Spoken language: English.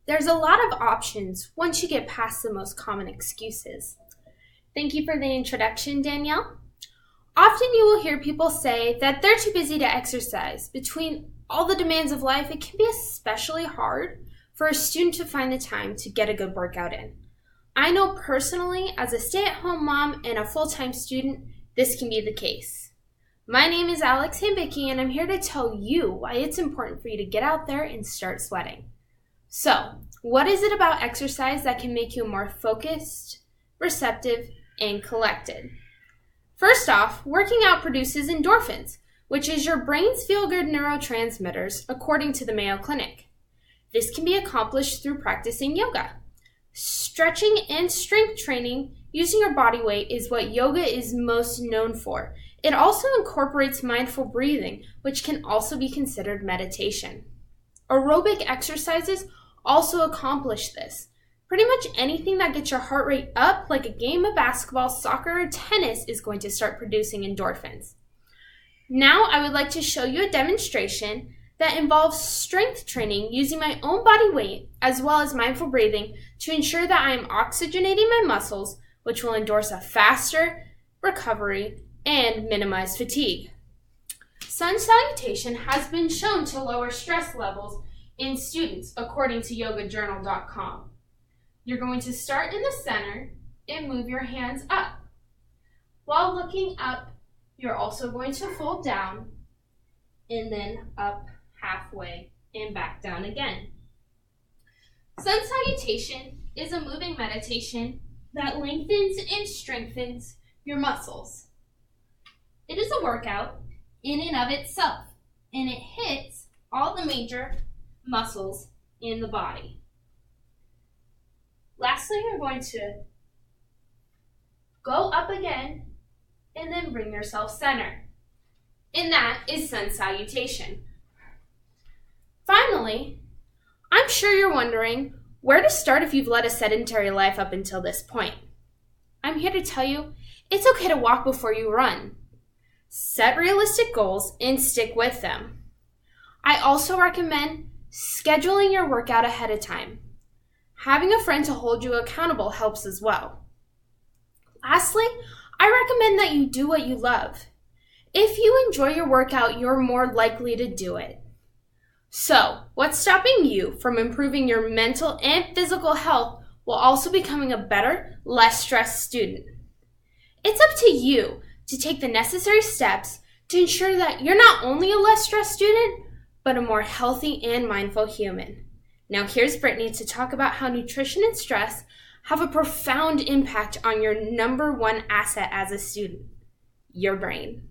there's a lot of options once you get past the most common excuses. Thank you for the introduction, Danielle. Often you will hear people say that they're too busy to exercise. Between all the demands of life, it can be especially hard for a student to find the time to get a good workout in. I know personally, as a stay-at-home mom and a full-time student, this can be the case. My name is Alex Hambicki, and I'm here to tell you why it's important for you to get out there and start sweating. So, what is it about exercise that can make you more focused, receptive, and collected? First off, working out produces endorphins, which is your brain's feel-good neurotransmitters, according to the Mayo Clinic. This can be accomplished through practicing yoga. Stretching and strength training using your body weight is what yoga is most known for. It also incorporates mindful breathing, which can also be considered meditation. Aerobic exercises also accomplish this. Pretty much anything that gets your heart rate up, like a game of basketball, soccer, or tennis, is going to start producing endorphins. Now I would like to show you a demonstration that involves strength training using my own body weight as well as mindful breathing to ensure that I am oxygenating my muscles, which will endorse a faster recovery and minimize fatigue. Sun salutation has been shown to lower stress levels in students, according to yogajournal.com. You're going to start in the center and move your hands up. While looking up, you're also going to fold down and then up halfway and back down again. Sun salutation is a moving meditation that lengthens and strengthens your muscles. It is a workout in and of itself, and it hits all the major muscles in the body. Lastly, you're going to go up again and then bring yourself center. And that is sun salutation. Finally, I'm sure you're wondering where to start if you've led a sedentary life up until this point. I'm here to tell you it's okay to walk before you run. Set realistic goals and stick with them. I also recommend scheduling your workout ahead of time. Having a friend to hold you accountable helps as well. Lastly, I recommend that you do what you love. If you enjoy your workout, you're more likely to do it. So, what's stopping you from improving your mental and physical health while also becoming a better, less stressed student? It's up to you to take the necessary steps to ensure that you're not only a less stressed student, but a more healthy and mindful human. Now here's Brittany to talk about how nutrition and stress have a profound impact on your number one asset as a student, your brain.